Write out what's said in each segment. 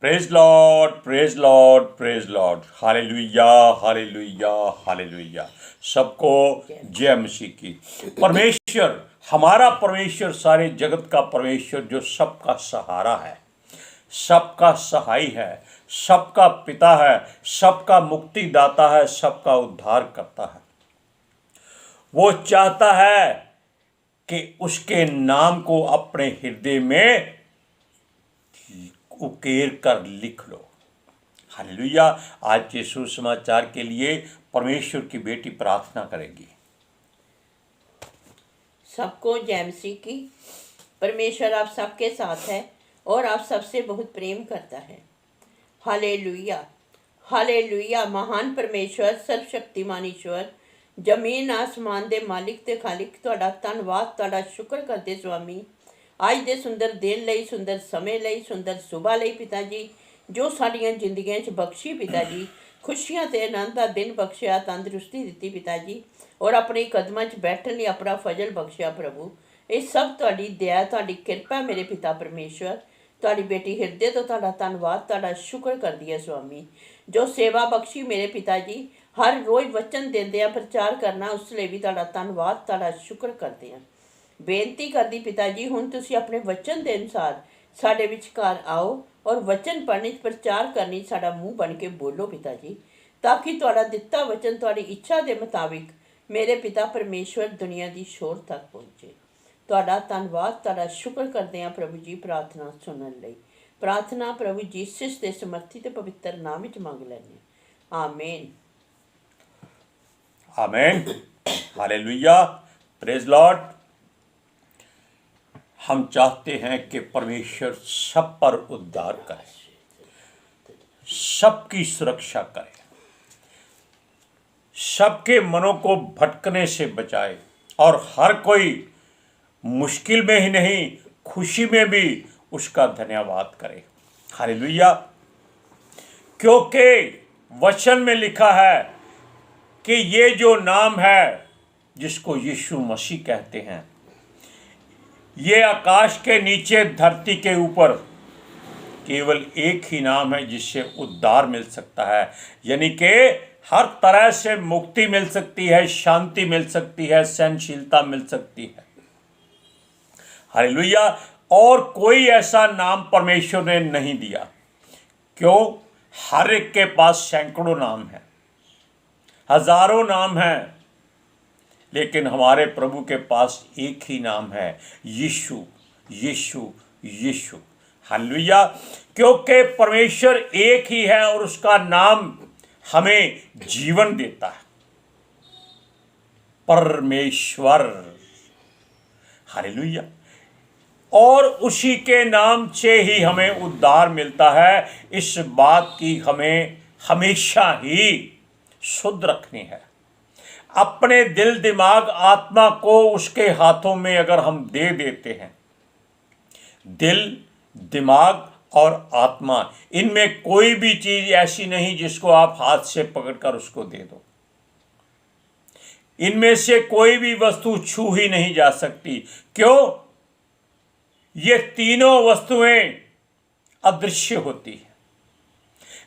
Praise Lord, praise Lord, praise Lord. Hallelujah, hallelujah, hallelujah. सबको जय मसीह की। परमेश्वर, हमारा परमेश्वर, सारे जगत का परमेश्वर, जो सबका सहारा है, सबका सहाय है, सबका पिता है, सबका मुक्तिदाता है, सबका उद्धार करता है। वो चाहता है कि उसके नाम को अपने हृदय में उकेर कर लिख लो। हालेलुया। आज के सुसमाचार के लिए परमेश्वर की बेटी प्रार्थना करेगी। सबको जय मसीह की। परमेश्वर आप सबके साथ है और आप सबसे बहुत प्रेम करता है। Hallelujah, hallelujah. महान परमेश्वर, सर्वशक्तिमान ईश्वर, जमीन आसमान दे मालिक ते खालिक, तुहाडा धन्नवाद, तुहाडा शुक्र करदे स्वामी, ਅੱਜ ਦੇ ਸੁੰਦਰ ਦਿਨ ਲਈ, ਸੁੰਦਰ ਸਮੇਂ ਲਈ, ਸੁੰਦਰ ਸੁਬਾਹ ਲਈ ਪਿਤਾ ਜੀ, ਜੋ ਸਾਡੀਆਂ ਜ਼ਿੰਦਗੀਆਂ 'ਚ ਬਖਸ਼ੀ ਪਿਤਾ ਜੀ, ਖੁਸ਼ੀਆਂ ਤੇ ਆਨੰਦ ਦਾ ਦਿਨ ਬਖਸ਼ਿਆ, ਤੰਦਰੁਸਤੀ ਦਿੱਤੀ ਪਿਤਾ ਜੀ, ਔਰ ਆਪਣੇ ਕਦਮਾਂ 'ਚ ਬੈਠਣ ਲਈ ਆਪਣਾ ਫਜ਼ਲ ਬਖਸ਼ਿਆ ਪ੍ਰਭੂ। ਇਹ ਸਭ ਤੁਹਾਡੀ ਦਇਆ, ਤੁਹਾਡੀ ਕਿਰਪਾ ਮੇਰੇ ਪਿਤਾ ਪਰਮੇਸ਼ਵਰ। ਤੁਹਾਡੀ ਬੇਟੀ ਹਿਰਦੇ ਤੋਂ ਤੁਹਾਡਾ ਧੰਨਵਾਦ, ਤੁਹਾਡਾ ਸ਼ੁਕਰ ਕਰਦੀ ਹੈ ਸਵਾਮੀ, ਜੋ ਸੇਵਾ ਬਖਸ਼ੀ ਮੇਰੇ ਪਿਤਾ ਜੀ। ਹਰ ਰੋਜ਼ ਵਚਨ ਦਿੰਦੇ ਆ, ਪ੍ਰਚਾਰ ਕਰਨਾ, ਉਸ ਲਈ ਵੀ ਤੁਹਾਡਾ ਧੰਨਵਾਦ, ਤੁਹਾਡਾ ਸ਼ੁਕਰ ਕਰਦੇ ਹਾਂ। ਬੇਨਤੀ ਕਰਦੀ ਪਿਤਾ ਜੀ, ਹੁਣ ਤੁਸੀਂ ਆਪਣੇ ਵਚਨ ਦੇ ਅਨੁਸਾਰ ਸਾਡੇ ਵਿਚਕਾਰ ਆਓ ਔਰ ਵਚਨ ਪੜ੍ਹਨੀ, ਪ੍ਰਚਾਰ ਕਰਨੀ, ਸਾਡਾ ਮੂੰਹ ਬਣ ਕੇ ਬੋਲੋ ਪਿਤਾ ਜੀ, ਤਾਂ ਕਿ ਤੁਹਾਡਾ ਦਿੱਤਾ ਵਚਨ ਤੁਹਾਡੀ ਇੱਛਾ ਦੇ ਮੁਤਾਬਿਕ ਮੇਰੇ ਪਿਤਾ ਪਰਮੇਸ਼ਵਰ ਦੁਨੀਆ ਦੀ ਸ਼ੋਰ ਤੱਕ ਪਹੁੰਚੇ। ਤੁਹਾਡਾ ਧੰਨਵਾਦ, ਤੁਹਾਡਾ ਸ਼ੁਕਰ ਕਰਦੇ ਹਾਂ ਪ੍ਰਭੂ ਜੀ। ਪ੍ਰਾਰਥਨਾ ਸੁਣਨ ਲਈ ਪ੍ਰਾਰਥਨਾ ਪ੍ਰਭੂ ਜੀਸਸ ਦੇ ਸਮਰਥੀ ਤੇ ਪਵਿੱਤਰ ਨਾਮ ਵਿੱਚ ਮੰਗ ਲੈਂਦੇ ਹਾਂ। आमीन, आमीन। Hallelujah, praise Lord. हम चाहते हैं कि परमेश्वर सब पर उद्धार करे, सबकी सुरक्षा करे, सबके मनों को भटकने से बचाए और हर कोई मुश्किल में ही नहीं, खुशी में भी उसका धन्यवाद करे। हालेलुया। क्योंकि वचन में लिखा है कि ये जो नाम है जिसको यीशु मसीह कहते हैं, ये आकाश के नीचे, धरती के ऊपर केवल एक ही नाम है जिससे उद्धार मिल सकता है। यानी कि हर तरह से मुक्ति मिल सकती है, शांति मिल सकती है, सहनशीलता मिल सकती है। हालेलुया। और कोई ऐसा नाम परमेश्वर ने नहीं दिया। क्यों? हर एक के पास सैकड़ों नाम हैं, हजारों नाम हैं, लेकिन हमारे प्रभु के पास एक ही नाम है, यीशु, यीशु, यीशु। हालेलुया। क्योंकि परमेश्वर एक ही है और उसका नाम हमें जीवन देता है, परमेश्वर। हालेलुया। और उसी के नाम से ही हमें उद्धार मिलता है। इस बात की हमें हमेशा ही शुद्ध रखनी है। अपने दिल, दिमाग, आत्मा को उसके हाथों में अगर हम दे देते हैं, दिल, दिमाग और आत्मा, इनमें कोई भी चीज ऐसी नहीं जिसको आप हाथ से पकड़कर उसको दे दो। इनमें से कोई भी वस्तु छू ही नहीं जा सकती। क्यों? ये तीनों वस्तुएं अदृश्य होती है,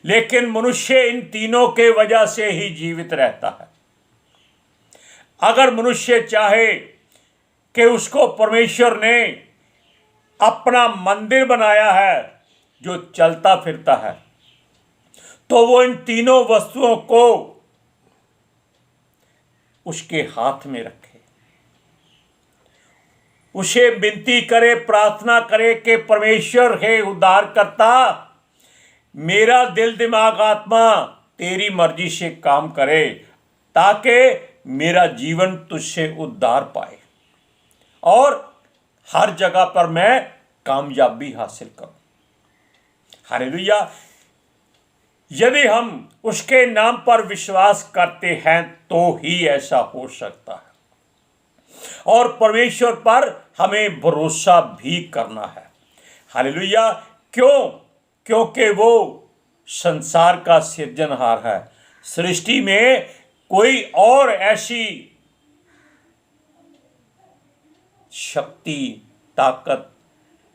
लेकिन मनुष्य इन तीनों के वजह से ही जीवित रहता है। अगर मनुष्य चाहे कि उसको परमेश्वर ने अपना मंदिर बनाया है जो चलता फिरता है, तो वो इन तीनों वस्तुओं को उसके हाथ में रखे, उसे विनती करे, प्रार्थना करे कि परमेश्वर है उद्धारकर्ता, मेरा दिल, दिमाग, आत्मा तेरी मर्जी से काम करे, ताकि मेरा जीवन तुझसे उद्धार पाए और हर जगह पर मैं कामयाबी हासिल करूं। हालेलुया। यदि हम उसके नाम पर विश्वास करते हैं तो ही ऐसा हो सकता है, और परमेश्वर पर हमें भरोसा भी करना है। हालेलुया। क्यों? क्योंकि वो संसार का सृजनहार है। सृष्टि में कोई और ऐसी शक्ति, ताकत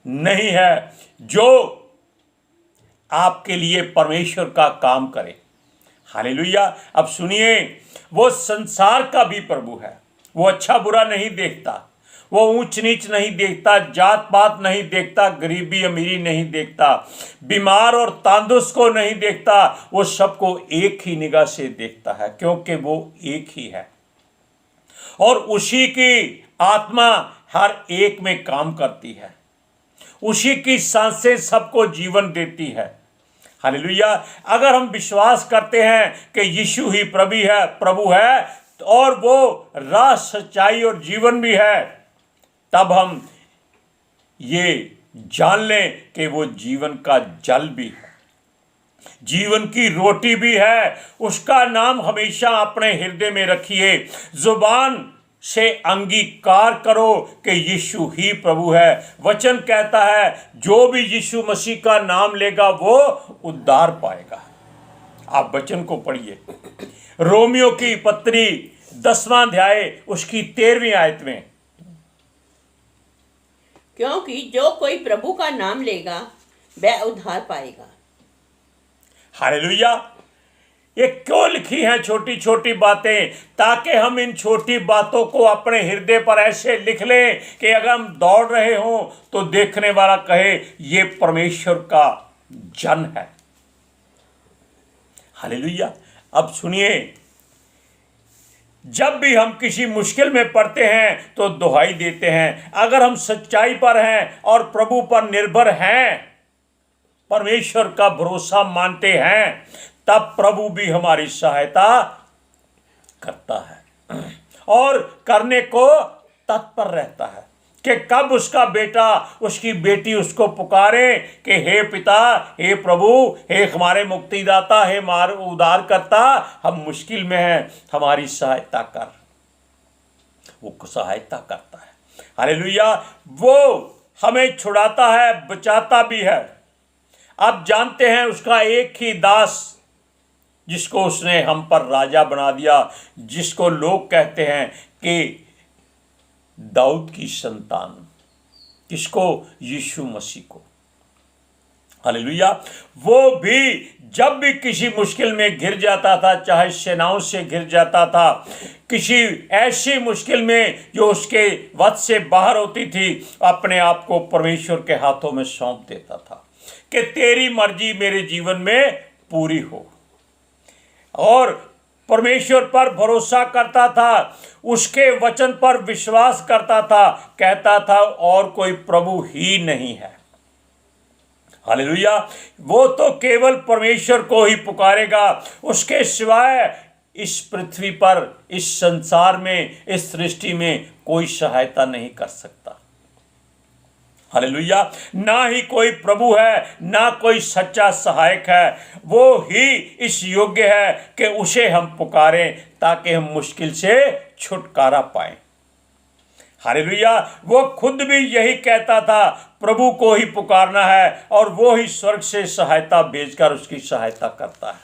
नहीं है जो आपके लिए परमेश्वर का काम करे। हालेलुया। अब सुनिए, वो संसार का भी प्रभु है। वो अच्छा बुरा नहीं देखता, वो ऊंच नीच नहीं देखता, जात पात नहीं देखता, गरीबी अमीरी नहीं देखता, बीमार और तंदुरुस्त को नहीं देखता। वो सबको एक ही निगाह से देखता है, क्योंकि वो एक ही है और उसी की आत्मा हर एक में काम करती है। उसी की सांसें सबको जीवन देती है। हालेलुया। अगर हम विश्वास करते हैं कि यीशु ही प्रभु है और वो राह, सच्चाई और जीवन भी है, तब हम ये जान लें कि वो जीवन का जल भी है, जीवन की रोटी भी है। उसका नाम हमेशा अपने हृदय में रखिए। जुबान से अंगीकार करो कि यीशु ही प्रभु है। वचन कहता है जो भी यीशु मसीह का नाम लेगा वो उद्धार पाएगा। आप वचन को पढ़िए, रोमियो की पत्री 10वां अध्याय उसकी 13वीं आयत में, क्योंकि जो कोई प्रभु का नाम लेगा वह उद्धार पाएगा। हालेलुया। ये क्यों लिखी हैं छोटी छोटी बातें? ताकि हम इन छोटी बातों को अपने हृदय पर ऐसे लिख लें कि अगर हम दौड़ रहे हों तो देखने वाला कहे ये परमेश्वर का जन है। हालेलुया। अब सुनिए, जब भी हम किसी मुश्किल में पड़ते हैं तो दुहाई देते हैं। अगर हम सच्चाई पर हैं और प्रभु पर निर्भर हैं, परमेश्वर का भरोसा मानते हैं, तब प्रभु भी हमारी सहायता करता है और करने को तत्पर रहता है कि कब उसका बेटा, उसकी बेटी उसको पुकारे कि हे पिता, हे प्रभु, हे हमारे मुक्तिदाता, हे हमारे उद्धार करता, हम मुश्किल में हैं, हमारी सहायता कर। वो सहायता करता है। हालेलुया। वो हमें छुड़ाता है, बचाता भी है। आप जानते हैं उसका एक ही दास जिसको उसने हम पर राजा बना दिया, जिसको लोग कहते हैं कि दाऊद की संतान, किसको? यीशु मसीह को। हालेलुया। वो भी जब भी किसी मुश्किल में घिर जाता था, चाहे सेनाओं से घिर जाता था, किसी ऐसी मुश्किल में जो उसके वश से बाहर होती थी, अपने आप को परमेश्वर के हाथों में सौंप देता था कि तेरी मर्जी मेरे जीवन में पूरी हो, और परमेश्वर पर भरोसा करता था, उसके वचन पर विश्वास करता था, कहता था और कोई प्रभु ही नहीं है। हालेलुया। वो तो केवल परमेश्वर को ही पुकारेगा, उसके सिवाय इस पृथ्वी पर, इस संसार में, इस सृष्टि में कोई सहायता नहीं कर सकता। हालेलुया। ना ही कोई प्रभु है, ना कोई सच्चा सहायक है। वो ही इस योग्य है कि उसे हम पुकारें ताकि हम मुश्किल से छुटकारा पाएं। हालेलुया। वो खुद भी यही कहता था, प्रभु को ही पुकारना है और वो ही स्वर्ग से सहायता भेजकर उसकी सहायता करता है।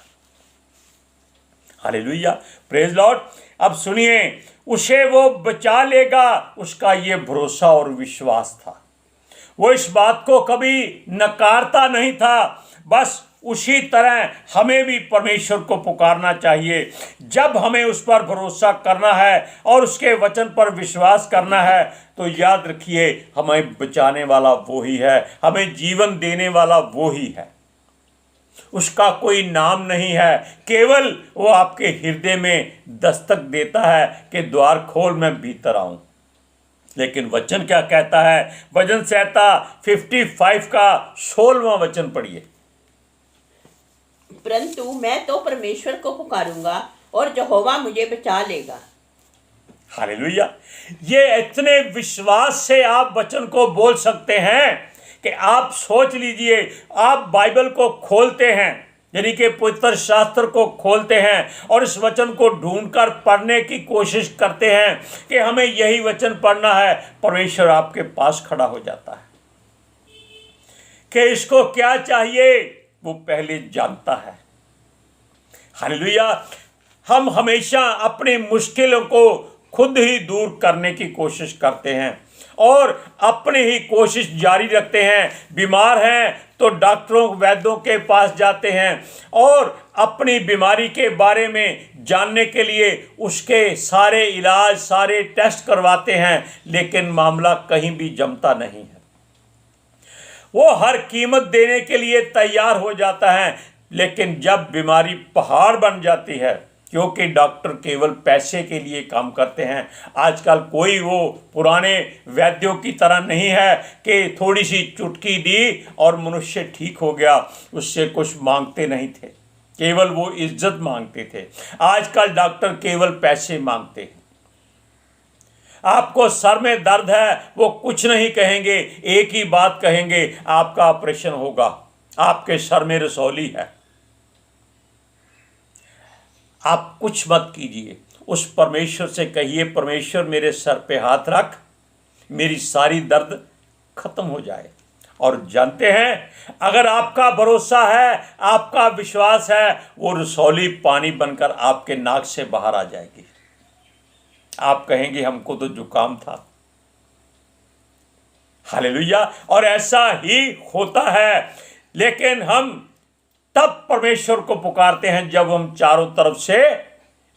हालेलुया। Praise Lord. अब सुनिए, उसे वो बचा लेगा, उसका ये भरोसा और विश्वास था। वो इस बात को कभी नकारता नहीं था। बस उसी तरह हमें भी परमेश्वर को पुकारना चाहिए। जब हमें उस पर भरोसा करना है और उसके वचन पर विश्वास करना है, तो याद रखिए हमें बचाने वाला वो ही है, हमें जीवन देने वाला वो ही है। उसका कोई नाम नहीं है, केवल वो आपके हृदय में दस्तक देता है कि द्वार खोल, मैं भीतर आऊं। लेकिन वचन क्या कहता है? भजन संहिता 55 का 16वां वचन पढ़िए। परंतु मैं तो परमेश्वर को पुकारूंगा और यहोवा मुझे बचा लेगा। हालेलुया। ये इतने विश्वास से आप वचन को बोल सकते हैं कि आप सोच लीजिए, आप बाइबल को खोलते हैं, यानी कि पवित्र शास्त्र को खोलते हैं और इस वचन को ढूंढकर पढ़ने की कोशिश करते हैं कि हमें यही वचन पढ़ना है। परमेश्वर आपके पास खड़ा हो जाता है कि इसको क्या चाहिए, वो पहले जानता है। हालेलुया। हम हमेशा अपनी मुश्किलों को खुद ही दूर करने की कोशिश करते हैं, और अपनी ही कोशिश जारी रखते हैं। बीमार हैं तो डॉक्टरों वैद्यों के पास जाते हैं और अपनी बीमारी के बारे में जानने के लिए उसके सारे इलाज, सारे टेस्ट करवाते हैं, लेकिन मामला कहीं भी जमता नहीं है। वो हर कीमत देने के लिए तैयार हो जाता है, लेकिन जब बीमारी पहाड़ बन जाती है, क्योंकि डॉक्टर केवल पैसे के लिए काम करते हैं। आजकल कोई वो पुराने वैद्यों की तरह नहीं है कि थोड़ी सी चुटकी दी और मनुष्य ठीक हो गया, उससे कुछ मांगते नहीं थे, केवल वो इज्जत मांगते थे। आजकल डॉक्टर केवल पैसे मांगते हैं। आपको सर में दर्द है, वो कुछ नहीं कहेंगे, एक ही बात कहेंगे, आपका ऑपरेशन होगा, आपके सर में रसौली है, आप कुछ मत कीजिए। उस परमेश्वर से कहिए, परमेश्वर मेरे सर पे हाथ रख, मेरी सारी दर्द खत्म हो जाए। और जानते हैं, अगर आपका भरोसा है, आपका विश्वास है, वो रसौली पानी बनकर आपके नाक से बाहर आ जाएगी। आप कहेंगे हमको तो जुकाम था। हालेलुया। और ऐसा ही होता है, लेकिन हम तब परमेश्वर को पुकारते हैं जब हम चारों तरफ से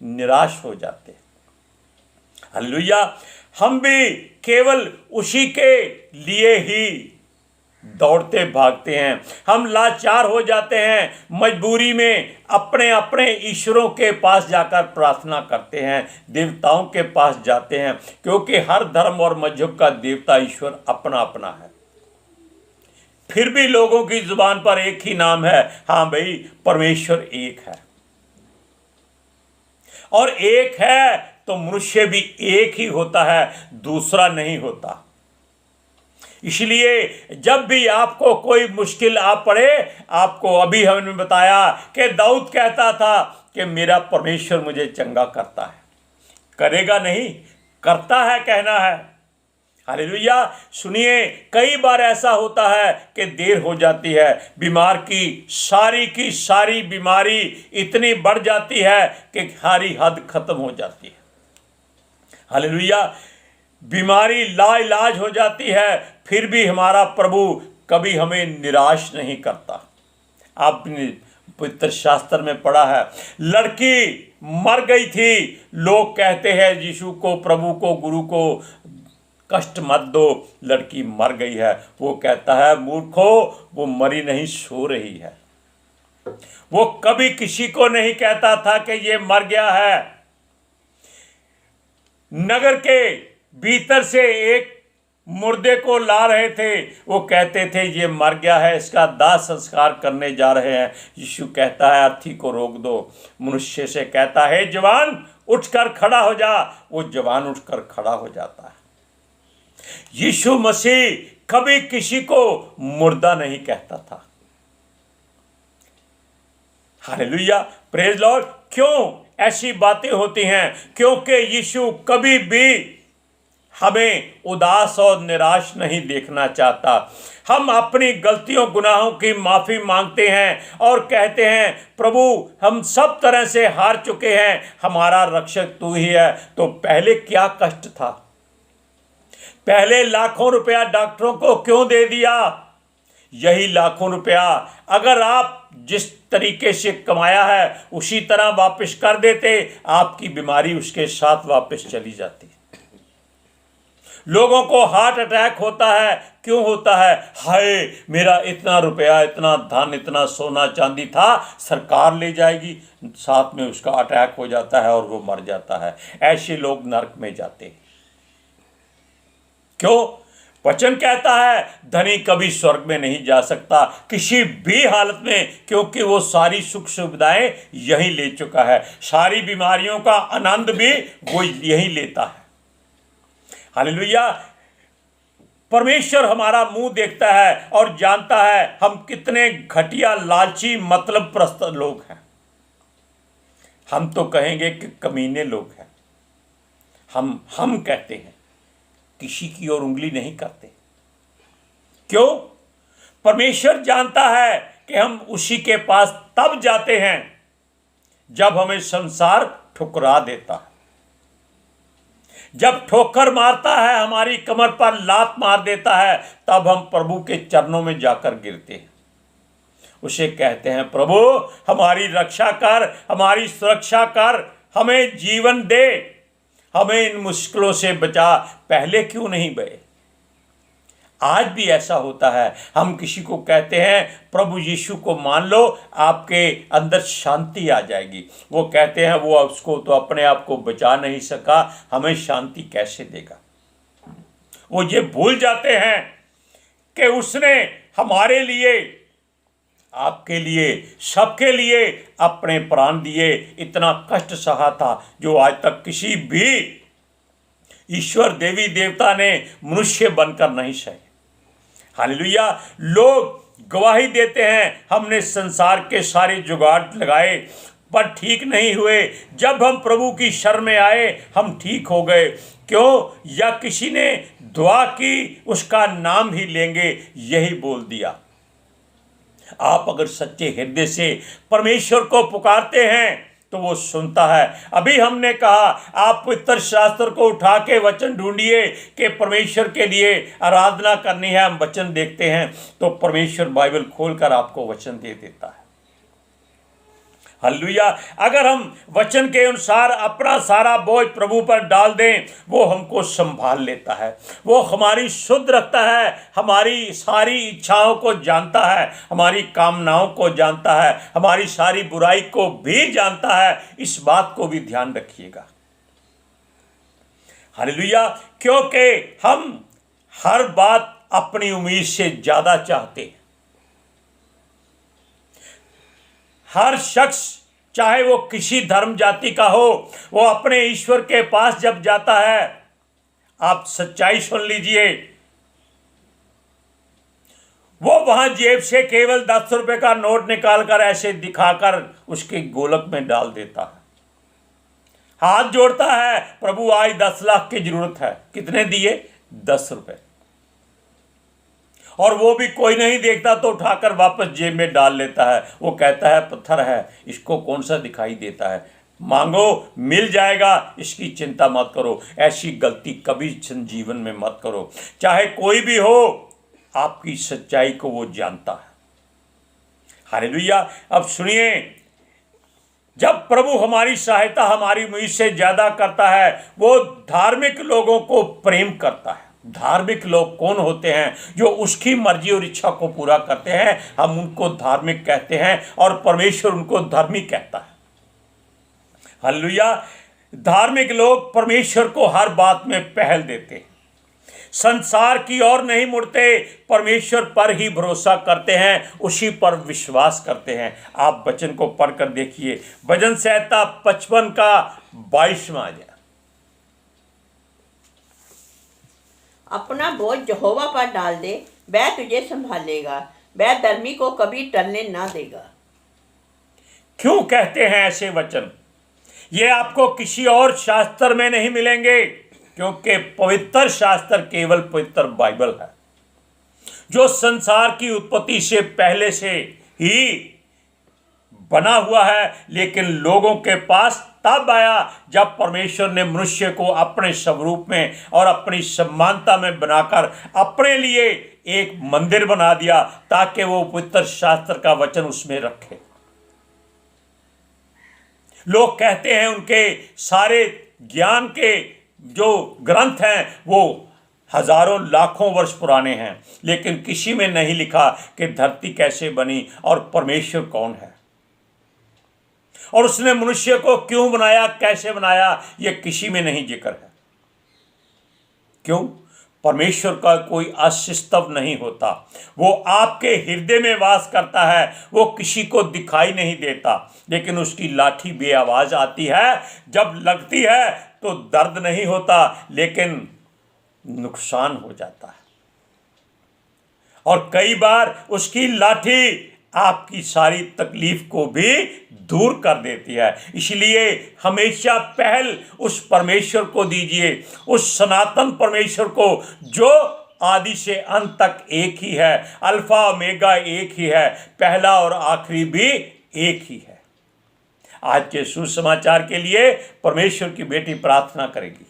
निराश हो जाते हैं। हालेलुया। हम भी केवल उसी के लिए ही दौड़ते भागते हैं। हम लाचार हो जाते हैं, मजबूरी में अपने अपने ईश्वरों के पास जाकर प्रार्थना करते हैं, देवताओं के पास जाते हैं, क्योंकि हर धर्म और मजहब का देवता ईश्वर अपना अपना है। फिर भी लोगों की जुबान पर एक ही नाम है, हाँ भाई, परमेश्वर एक है। और एक है तो मनुष्य भी एक ही होता है, दूसरा नहीं होता। इसलिए जब भी आपको कोई मुश्किल आ पड़े, आपको अभी हमने बताया कि दाऊद कहता था कि मेरा परमेश्वर मुझे चंगा करता है। करेगा नहीं, करता है, कहना है। हालेलुया। सुनिए, कई बार ऐसा होता है कि देर हो जाती है, बीमार की सारी बीमारी इतनी बढ़ जाती है कि सारी हद खत्म हो जाती है। हालेलुया। बीमारी लाइलाज हो जाती है, फिर भी हमारा प्रभु कभी हमें निराश नहीं करता। आपने पवित्र शास्त्र में पढ़ा है, लड़की मर गई थी, लोग कहते हैं यीशु को, प्रभु को, गुरु को, कष्ट मत दो, लड़की मर गई है। वो कहता है, मूर्खो, वो मरी नहीं, सो रही है। वो कभी किसी को नहीं कहता था कि ये मर गया है। नगर के भीतर से एक मुर्दे को ला रहे थे, वो कहते थे ये मर गया है, इसका दाह संस्कार करने जा रहे हैं। यीशु कहता है, अर्थी को रोक दो। मनुष्य से कहता है, जवान उठकर खड़ा हो जा। वो जवान उठकर खड़ा हो जाता है। यीशु मसीह कभी किसी को मुर्दा नहीं कहता था। Hallelujah, praise Lord. क्यों ऐसी बातें होती हैं? क्योंकि यीशु कभी भी हमें उदास और निराश नहीं देखना चाहता। हम अपनी गलतियों गुनाहों की माफ़ी मांगते हैं और कहते हैं, प्रभु हम सब तरह से हार चुके हैं, हमारा रक्षक तू ही है। तो पहले क्या कष्ट था? पहले लाखों रुपया डॉक्टरों को क्यों दे दिया? यही लाखों रुपया अगर आप जिस तरीके से कमाया है उसी तरह वापस कर देते, आपकी बीमारी उसके साथ वापस चली जाती। लोगों को हार्ट अटैक होता है, क्यों होता है? हाय, मेरा इतना रुपया, इतना धन, इतना सोना चांदी था, सरकार ले जाएगी, साथ में उसका अटैक हो जाता है और वो मर जाता है। ऐसे लोग नरक में जाते हैं। क्यों? वचन कहता है, धनी कभी स्वर्ग में नहीं जा सकता किसी भी हालत में, क्योंकि वो सारी सुख सुविधाएं यही ले चुका है, सारी बीमारियों का आनंद भी वो यही लेता है। हालेलुया। परमेश्वर हमारा मुंह देखता है और जानता है हम कितने घटिया, लालची, मतलब प्रस्त लोग हैं। हम तो कहेंगे कि कमीने लोग हैं। हम कहते हैं, किसी की ओर उंगली नहीं करते। क्यों? परमेश्वर जानता है कि हम उसी के पास तब जाते हैं जब हमें संसार ठुकरा देता है। जब ठोकर मारता है, हमारी कमर पर लात मार देता है, तब हम प्रभु के चरणों में जाकर गिरते हैं। उसे कहते हैं, प्रभु हमारी रक्षा कर, हमारी सुरक्षा कर, हमें जीवन दे, हमें इन मुश्किलों से बचा। पहले क्यों नहीं बचे? आज भी ऐसा होता है। हम किसी को कहते हैं प्रभु यीशु को मान लो, आपके अंदर शांति आ जाएगी। वो कहते हैं वो उसको तो अपने आप को बचा नहीं सका, हमें शांति कैसे देगा? वो ये भूल जाते हैं कि उसने हमारे लिए, आपके लिए, सबके लिए अपने प्राण दिए, इतना कष्ट सहा था जो आज तक किसी भी ईश्वर देवी देवता ने मनुष्य बनकर नहीं सहे। हालेलुया। लोग गवाही देते हैं, हमने संसार के सारे जुगाड़ लगाए पर ठीक नहीं हुए, जब हम प्रभु की शरण में आए हम ठीक हो गए। क्यों? या किसी ने दुआ की, उसका नाम ही लेंगे, यही बोल दिया। आप अगर सच्चे हृदय से परमेश्वर को पुकारते हैं तो वो सुनता है। अभी हमने कहा आप पवित्र शास्त्र को उठा के वचन ढूंढिए कि परमेश्वर के लिए आराधना करनी है। हम वचन देखते हैं तो परमेश्वर बाइबल खोलकर आपको वचन दे देता है। हालेलुया। अगर हम वचन के अनुसार अपना सारा बोझ प्रभु पर डाल दें, वो हमको संभाल लेता है, वो हमारी शुद्ध रखता है, हमारी सारी इच्छाओं को जानता है, हमारी कामनाओं को जानता है, हमारी सारी बुराई को भी जानता है। इस बात को भी ध्यान रखिएगा। हालेलुया। क्योंकि हम हर बात अपनी उम्मीद से ज्यादा चाहते हैं। हर शख्स, चाहे वो किसी धर्म जाति का हो, वो अपने ईश्वर के पास जब जाता है, आप सच्चाई सुन लीजिए, वो वहां जेब से केवल 10 रुपए का नोट निकालकर ऐसे दिखाकर उसके गोलक में डाल देता है, हाथ जोड़ता है, प्रभु आज 10 लाख की जरूरत है। कितने दिए? 10 रुपए। और वो भी कोई नहीं देखता तो उठाकर वापस जेब में डाल लेता है। वो कहता है पत्थर है, इसको कौन सा दिखाई देता है, मांगो मिल जाएगा, इसकी चिंता मत करो। ऐसी गलती कभी जीवन में मत करो। चाहे कोई भी हो, आपकी सच्चाई को वो जानता है। हालेलुया। अब सुनिए, जब प्रभु हमारी सहायता हमारी उम्मीद से ज्यादा करता है, वो धार्मिक लोगों को प्रेम करता है। धार्मिक लोग कौन होते हैं? जो उसकी मर्जी और इच्छा को पूरा करते हैं, हम उनको धार्मिक कहते हैं और परमेश्वर उनको धर्मी कहता है। हालेलुया। धार्मिक लोग परमेश्वर को हर बात में पहल देते हैं, संसार की ओर नहीं मुड़ते, परमेश्वर पर ही भरोसा करते हैं, उसी पर विश्वास करते हैं। आप वचन को पढ़कर देखिए, भजन संहिता 55 का 22वां अध्याय। अपना बोझ यहोवा पर डाल दे, वह तुझे संभालेगा, वह धर्मी को कभी टलने ना देगा। क्यों कहते हैं ऐसे वचन? ये आपको किसी और शास्त्र में नहीं मिलेंगे, क्योंकि पवित्र शास्त्र केवल पवित्र बाइबल है, जो संसार की उत्पत्ति से पहले से ही बना हुआ है, लेकिन लोगों के पास तब आया जब परमेश्वर ने मनुष्य को अपने स्वरूप में और अपनी समानता में बनाकर अपने लिए एक मंदिर बना दिया, ताकि वो पवित्र शास्त्र का वचन उसमें रखे। लोग कहते हैं उनके सारे ज्ञान के जो ग्रंथ हैं वो हजारों लाखों वर्ष पुराने हैं, लेकिन किसी में नहीं लिखा कि धरती कैसे बनी और परमेश्वर कौन है और उसने मनुष्य को क्यों बनाया, कैसे बनाया, यह किसी में नहीं जिक्र है। क्यों? परमेश्वर का कोई अस्तित्व नहीं होता, वो आपके हृदय में वास करता है, वो किसी को दिखाई नहीं देता, लेकिन उसकी लाठी बेआवाज आती है, जब लगती है तो दर्द नहीं होता लेकिन नुकसान हो जाता है। और कई बार उसकी लाठी आपकी सारी तकलीफ को भी दूर कर देती है। इसलिए हमेशा पहल उस परमेश्वर को दीजिए, उस सनातन परमेश्वर को जो आदि से अंत तक एक ही है, अल्फा ओमेगा एक ही है, पहला और आखिरी भी एक ही है। आज के सुसमाचार के लिए परमेश्वर की बेटी प्रार्थना करेगी।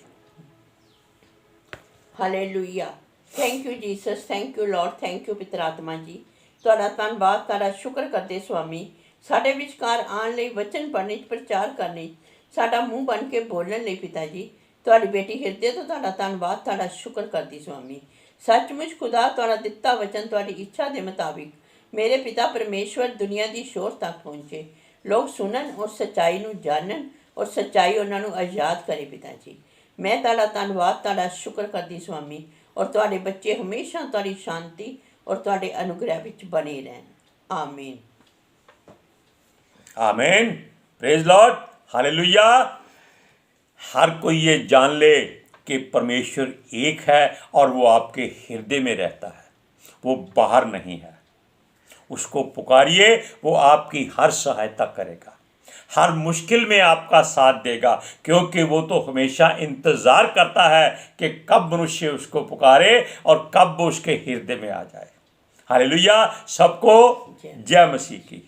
Hallelujah. Thank you Jesus, thank you Lord, thank you ਪਿਤਰ ਆਤਮਾ ਜੀ। ਤੁਹਾਡਾ ਧੰਨਵਾਦ, ਤੁਹਾਡਾ ਸ਼ੁਕਰ ਕਰਦੇ ਸੁਆਮੀ, ਸਾਡੇ ਵਿਚਕਾਰ ਆਉਣ ਲਈ, ਵਚਨ ਪੜ੍ਹਨ 'ਚ, ਪ੍ਰਚਾਰ ਕਰਨ 'ਚ, ਸਾਡਾ ਮੂੰਹ ਬਣ ਕੇ ਬੋਲਣ ਲਈ ਪਿਤਾ ਜੀ। ਤੁਹਾਡੀ ਬੇਟੀ ਹਿਰਦੇ ਤੋਂ ਤੁਹਾਡਾ ਧੰਨਵਾਦ, ਤੁਹਾਡਾ ਸ਼ੁਕਰ ਕਰਦੀ ਸੁਆਮੀ। ਸੱਚਮੁੱਚ ਖੁਦਾ ਤੁਹਾਡਾ ਦਿੱਤਾ ਵਚਨ ਤੁਹਾਡੀ ਇੱਛਾ ਦੇ ਮੁਤਾबिक ਮੇਰੇ ਪਿਤਾ ਪਰਮੇਸ਼ਵਰ ਦੁਨੀਆ ਦੀ ਸ਼ੋਰ ਤੱਕ ਪਹੁੰਚੇ, ਲੋਕ ਸੁਣਨ ਔਰ ਸੱਚਾਈ ਨੂੰ ਜਾਣਨ ਔਰ ਸੱਚਾਈ ਉਹਨਾਂ ਨੂੰ ਆਜ਼ਾਦ ਕਰੇ ਪਿਤਾ ਜੀ। ਮੈਂ ਤੁਹਾਡਾ ਧੰਨਵਾਦ, ਤੁਹਾਡਾ ਸ਼ੁਕਰ ਕਰਦੀ ਸੁਆਮੀ, ਔਰ ਤੁਹਾਡੇ ਬੱਚੇ ਹਮੇਸ਼ਾ ਤੁਹਾਡੀ ਸ਼ਾਂਤੀ ਔਰ ਤੁਹਾਡੇ ਅਨੁਗ੍ਰਹਿ ਵਿੱਚ ਬਣੇ ਰਹਿਣ। ਆਮੀਨ। आमीन। Praise Lord. हालेलुया। हर कोई ये जान ले कि परमेश्वर एक है और वो आपके हृदय में रहता है, वो बाहर नहीं है। उसको पुकारिए, वो आपकी हर सहायता करेगा, हर मुश्किल में आपका साथ देगा, क्योंकि वो तो हमेशा इंतज़ार करता है कि कब मनुष्य उसको पुकारे और कब वो उसके हृदय में आ जाए। हालेलुया। सबको जय मसीह की।